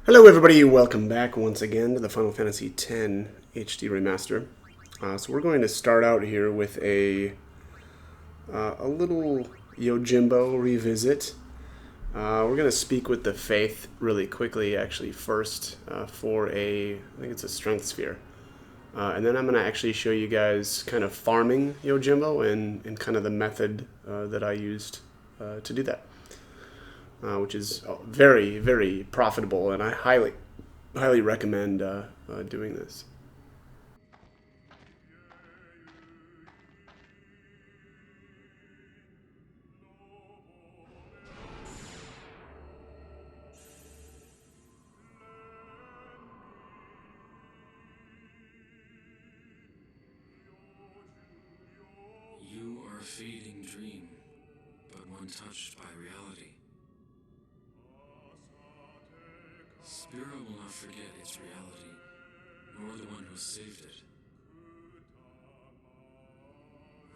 Hello everybody, welcome back once again to the Final Fantasy X HD Remaster. So we're going to start out here with a little Yojimbo revisit. We're going to speak with the Faith really quickly, actually, first for I think it's a Strength Sphere. And then I'm going to actually show you guys kind of farming Yojimbo and kind of the method that I used to do that. Which is very, very profitable, and I highly recommend doing this. You are a fading dream, but one touched by reality. Spirit will not forget its reality, nor the one who saved it.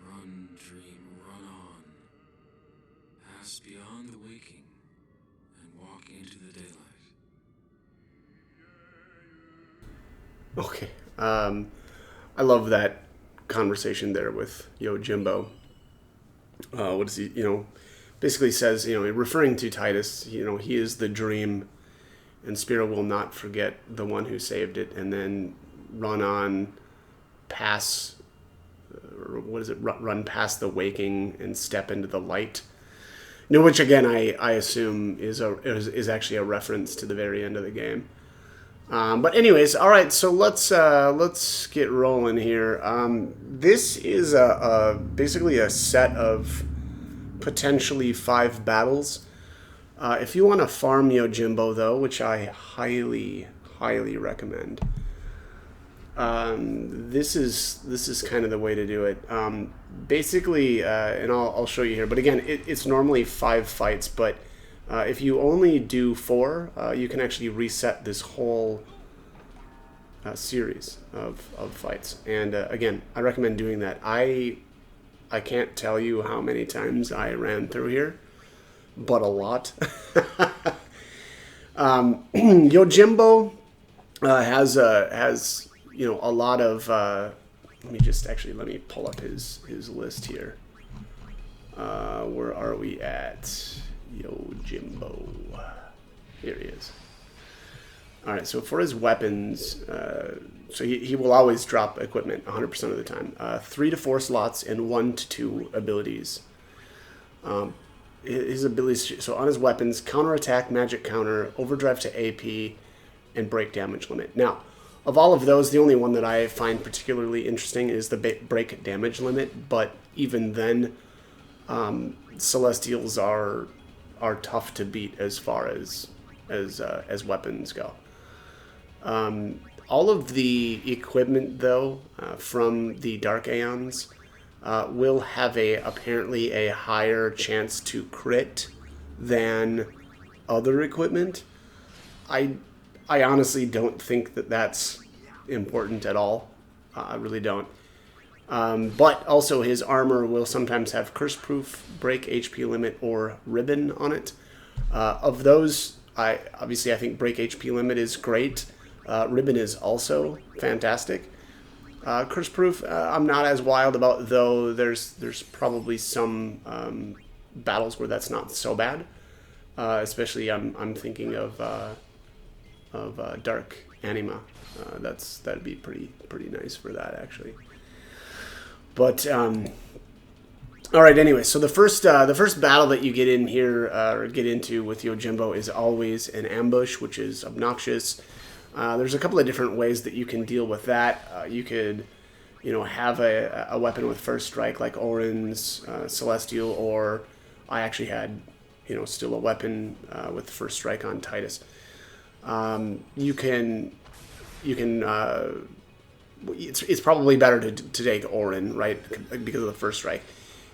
Run, dream, run on. Pass beyond the waking, and walk into the daylight. Okay. I love that conversation there with Yojimbo. What is he? Basically says, referring to Titus, he is the dream, and Spirit will not forget the one who saved it, and then run on, pass. What is it? Run past the waking and step into the light. Which again I assume is actually a reference to the very end of the game. But anyways, all right. So let's get rolling here. This is basically a set of potentially 5 battles. If you want to farm Yojimbo though, which I highly recommend, this is kind of the way to do it. Basically, and I'll show you here. But again, it's normally 5 fights, but if you only do 4, you can actually reset this whole series of fights. And again, I recommend doing that. I can't tell you how many times I ran through here, but a lot. Yojimbo has a lot of. Let me pull up his list here. Where are we at? Yojimbo. Here he is. Alright, so for his weapons, so he will always drop equipment 100% of the time. 3 to 4 slots and 1 to 2 abilities. His abilities, so on his weapons, counterattack, magic counter, overdrive to AP, and break damage limit. Now, of all of those, the only one that I find particularly interesting is the break damage limit, but even then, Celestials are tough to beat as far as weapons go. All of the equipment, though, from the Dark Aeons will have apparently a higher chance to crit than other equipment. I honestly don't think that that's important at all. I really don't. But also his armor will sometimes have curse proof, break HP limit, or ribbon on it. Of those, I think break HP limit is great. Ribbon is also fantastic. Curse proof, I'm not as wild about, though. There's probably some battles where that's not so bad. Especially I'm thinking of Dark Anima. That'd be pretty nice for that actually. But all right. Anyway, so the first battle that you get in here or get into with Yojimbo is always an ambush, which is obnoxious. There's a couple of different ways that you can deal with that. You could, have a weapon with first strike like Orin's Celestial, or I actually had, still a weapon with first strike on Titus. You can. It's probably better to take Orin, right, because of the first strike,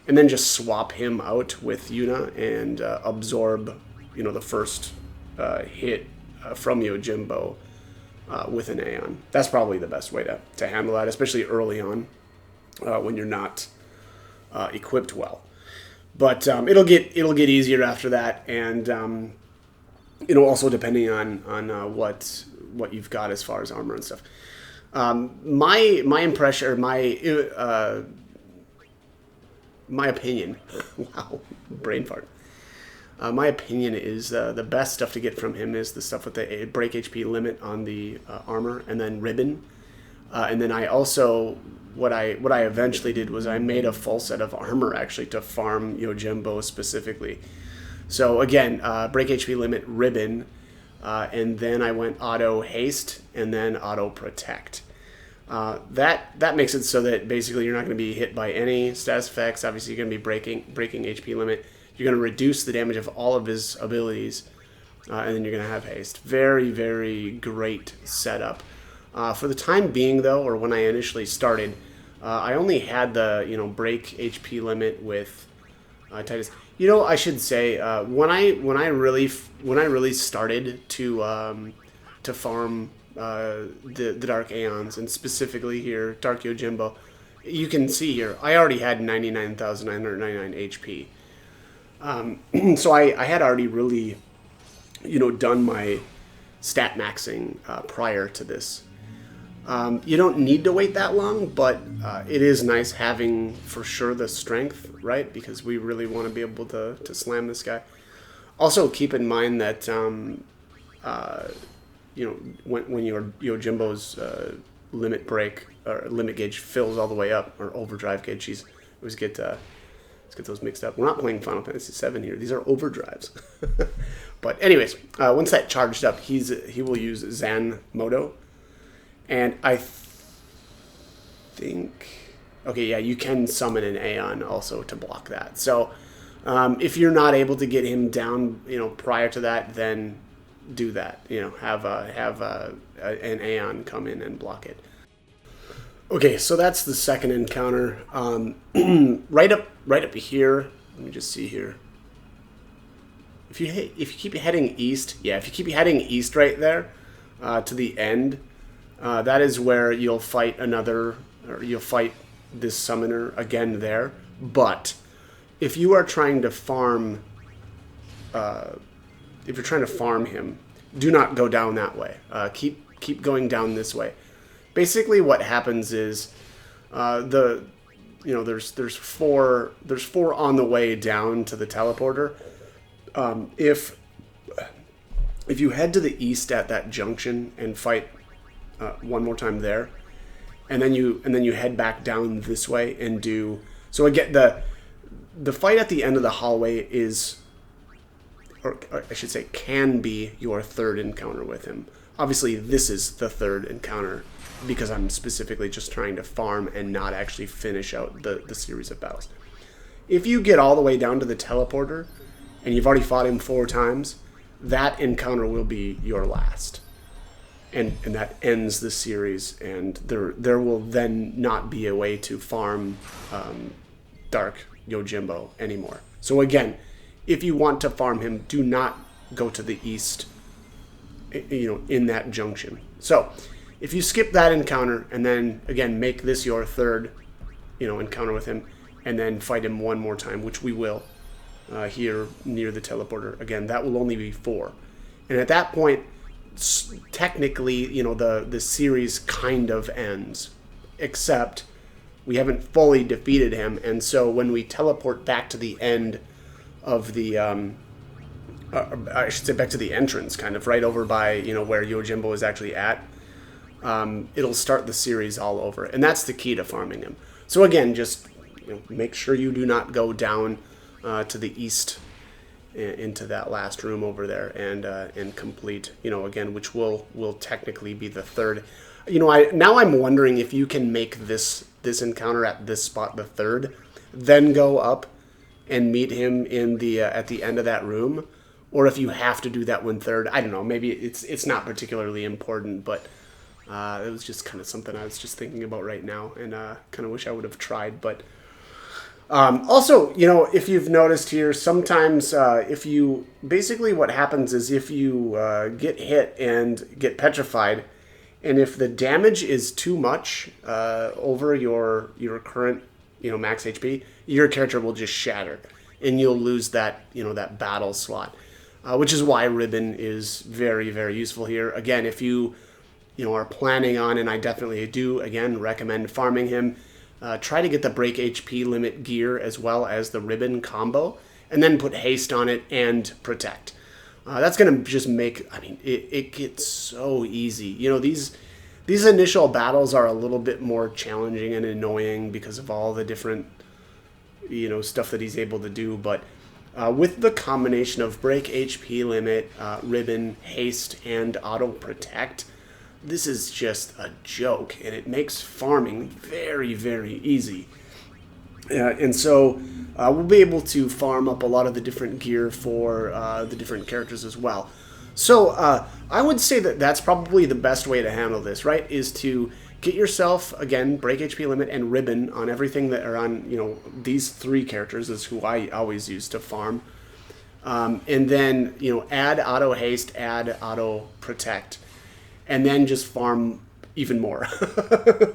and then just swap him out with Yuna and absorb, the first hit from Yojimbo with an Aeon. That's probably the best way to handle that, especially early on when you're not equipped well. But it'll get easier after that, and Also depending on what you've got as far as armor and stuff. My impression, or my opinion, wow, brain fart. My opinion is the best stuff to get from him is the stuff with the break HP limit on the armor, and then ribbon. And then I also, what I eventually did was I made a full set of armor actually to farm Yojimbo specifically. So again, break HP limit, ribbon, and then I went auto haste and then auto protect. That makes it so that basically you're not going to be hit by any status effects. Obviously, you're going to be breaking HP limit. You're going to reduce the damage of all of his abilities, and then you're going to have haste. Very, very great setup. For the time being, though, or when I initially started, I only had the break HP limit with Titus. I should say when I really started to farm the Dark Aeons, and specifically here Dark Yojimbo, you can see here I already had 99,999 HP. So I had already really, done my stat maxing prior to this. You don't need to wait that long, but it is nice having for sure the strength, right? Because we really want to be able to slam this guy. Also, keep in mind that when your Yojimbo's limit break or limit gauge fills all the way up, or overdrive gauge, always get those mixed up. We're not playing Final Fantasy VII here. These are overdrives. But anyways, once that charged up, he will use Zan Moto. And I think... Okay, yeah, you can summon an Aeon also to block that. So if you're not able to get him down, prior to that, then do that. Have an Aeon come in and block it. Okay, so that's the second encounter. Right up here. Let me just see here. If you keep heading east, if you keep heading east right there to the end, that is where you'll fight this summoner again there. But if you are trying to farm, him, do not go down that way. Keep going down this way. Basically, what happens is there's four on the way down to the teleporter. If you head to the east at that junction and fight one more time there, and then you head back down this way and do so again. The fight at the end of the hallway is, or I should say, can be your third encounter with him. Obviously, this is the third encounter because I'm specifically just trying to farm and not actually finish out the series of battles. If you get all the way down to the teleporter and you've already fought him 4 times, that encounter will be your last. And that ends the series, and there will then not be a way to farm Dark Yojimbo anymore. So again, if you want to farm him, do not go to the east, in that junction. So if you skip that encounter and then again make this your third, encounter with him, and then fight him one more time, which we will here near the teleporter. Again, that will only be 4, and at that point, technically, the series kind of ends, except we haven't fully defeated him, and so when we teleport back to the end of the I should say back to the entrance, kind of right over by where Yojimbo is actually at, it'll start the series all over, and that's the key to farming him. So again, just make sure you do not go down to the east into that last room over there and complete, again, which will technically be the third. I'm wondering if you can make this encounter at this spot the third, then go up and meet him in the at the end of that room, or if you have to do that one third. I don't know. Maybe it's not particularly important, but it was just kind of something I was just thinking about right now, and kind of wish I would have tried, but. Also, if you've noticed here, sometimes basically what happens is if you get hit and get petrified, and if the damage is too much over your current max HP, your character will just shatter, and you'll lose that that battle slot. which is why Ribbon is very, very useful here. Again, if you are planning on, and I definitely do, again, recommend farming him, try to get the break HP limit gear as well as the Ribbon combo, and then put haste on it and protect. That's going to just make, it gets so easy. These initial battles are a little bit more challenging and annoying because of all the different, stuff that he's able to do. But with the combination of break HP limit, Ribbon, haste, and auto protect, this is just a joke, and it makes farming very, very easy. And so we'll be able to farm up a lot of the different gear for the different characters as well. So I would say that that's probably the best way to handle this, right? Is to get yourself, again, break HP limit and Ribbon on everything that are on, these 3 characters is who I always use to farm. And then, add auto haste, add auto protect, and then just farm even more.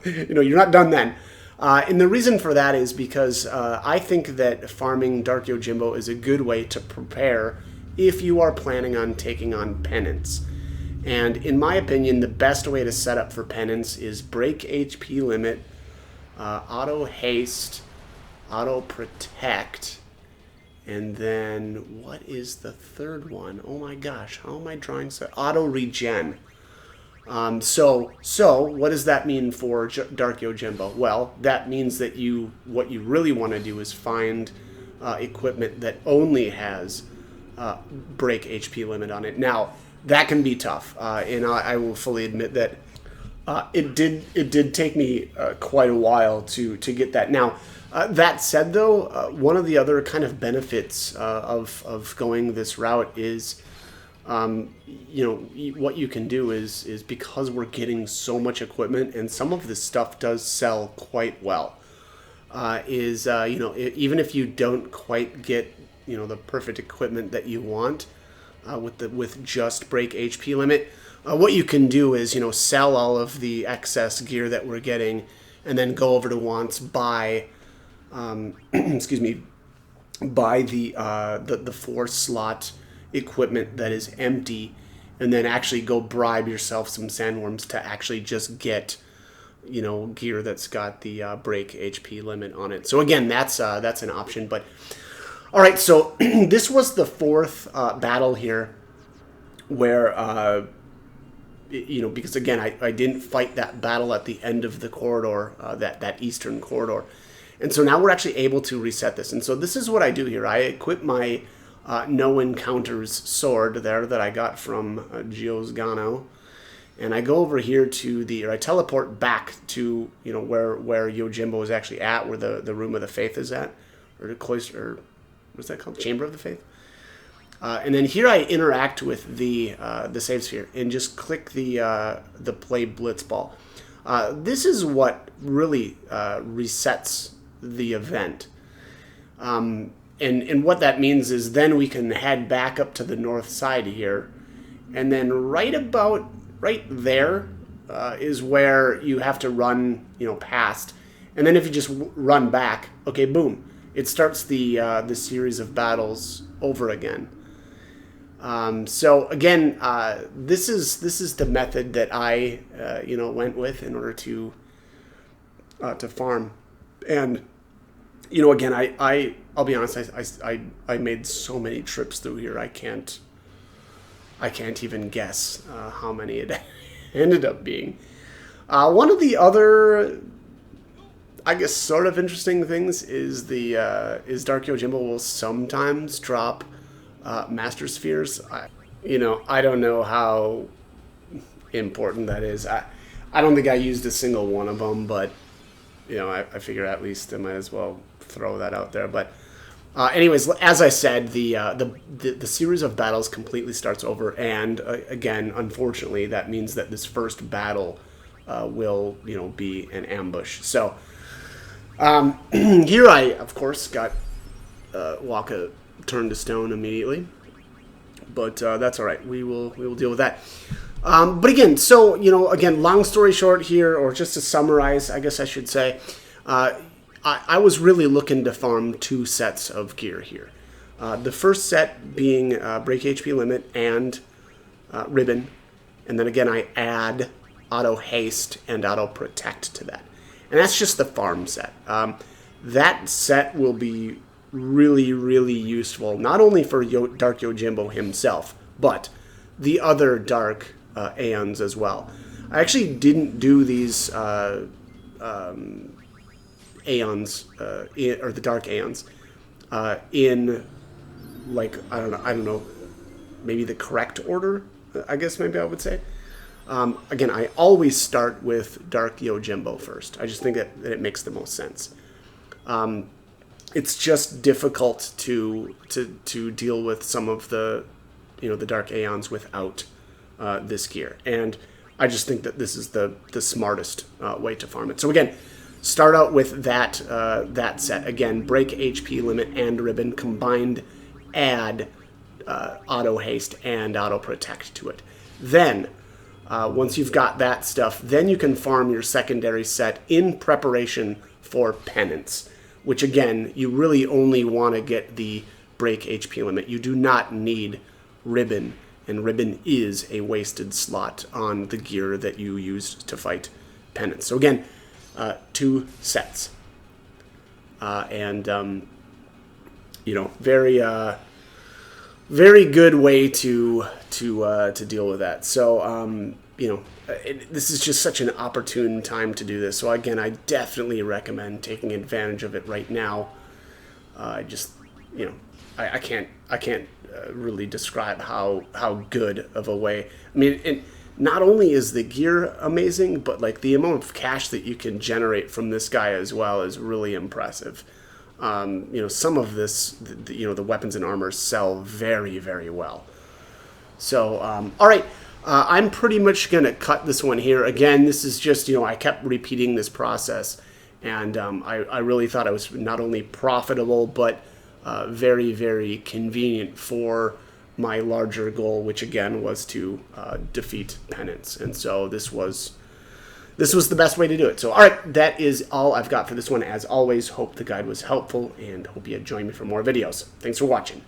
You're not done then. And the reason for that is because I think that farming Dark Yojimbo is a good way to prepare if you are planning on taking on penance. And in my opinion, the best way to set up for penance is break HP limit, auto haste, auto protect, and then what is the third one? Oh my gosh, how am I drawing so? Auto regen. So what does that mean for Dark Yojimbo? Well, that means that what you really want to do is find equipment that only has break HP limit on it. Now, that can be tough, and I will fully admit that it did take me quite a while to get that. Now, that said, though, one of the other kind of benefits of going this route is, what you can do is because we're getting so much equipment, and some of this stuff does sell quite well, even if you don't quite get the perfect equipment that you want with just break HP limit, what you can do is sell all of the excess gear that we're getting, and then go over to wants, buy buy the 4-slot equipment that is empty, and then actually go bribe yourself some sandworms to actually just get gear that's got the break HP limit on it. So again, that's an option. But all right, so this was the 4th battle here, where because again I didn't fight that battle at the end of the corridor, that eastern corridor, and so now we're actually able to reset this. And so this is what I do here. I equip my no encounters sword there that I got from Giosgano, and I go over here I teleport back to where Yojimbo is actually at, where the Room of the Faith is at, or the cloister, or what's that called, Chamber of the Faith. And then here I interact with the save sphere and just click the play blitz ball. This is what really resets the event. And what that means is then we can head back up to the north side here, and then right there is where you have to run, past. And then if you just run back, okay, boom, it starts the series of battles over again. So again, this is the method that I went with in order to farm. And again, I'll be honest, I made so many trips through here, I can't even guess how many it ended up being. One of the other, I guess, sort of interesting things is Dark Yojimbo will sometimes drop Master Spheres. I don't know how important that is. I don't think I used a single one of them, but I figure at least I might as well throw that out there. But anyways, as I said, the series of battles completely starts over, and again, unfortunately, that means that this first battle will be an ambush. So here I, of course, got Waka turned to stone immediately, but that's all right. We will deal with that. But again, so again, long story short here, or just to summarize, I guess I should say, I was really looking to farm 2 sets of gear here. The first set being break HP limit and ribbon, and then again I add auto haste and auto protect to that, and that's just the farm set. That set will be really, really useful, not only for Dark Yojimbo himself, but the other Dark Aeons as well. I actually didn't do these Aeons, or the Dark Aeons, in, like, I don't know, maybe the correct order, I guess maybe I would say. Again, I always start with Dark Yojimbo first. I just think that it makes the most sense. It's just difficult to deal with some of the, the Dark Aeons without this gear, and I just think that this is the smartest way to farm it. So again, start out with that that set. Again, break HP limit and ribbon combined. Add auto haste and auto protect to it. Then, once you've got that stuff, then you can farm your secondary set in preparation for penance, which again, you really only want to get the break HP limit. You do not need ribbon, and ribbon is a wasted slot on the gear that you used to fight penance. So again, 2 sets, and very very good way to deal with that. So this is just such an opportune time to do this. So again, I definitely recommend taking advantage of it right now. I can't really describe how good of a way. I mean, and not only is the gear amazing, but like the amount of cash that you can generate from this guy as well is really impressive. Some of this, the weapons and armor sell very, very well. So, all right, I'm pretty much going to cut this one here. Again, this is just, I kept repeating this process, and I really thought it was not only profitable, but very, very convenient for my larger goal, which again was to defeat penance. And so this was the best way to do it. So, all right, that is all I've got for this one. As always, hope the guide was helpful, and hope you join me for more videos. Thanks for watching.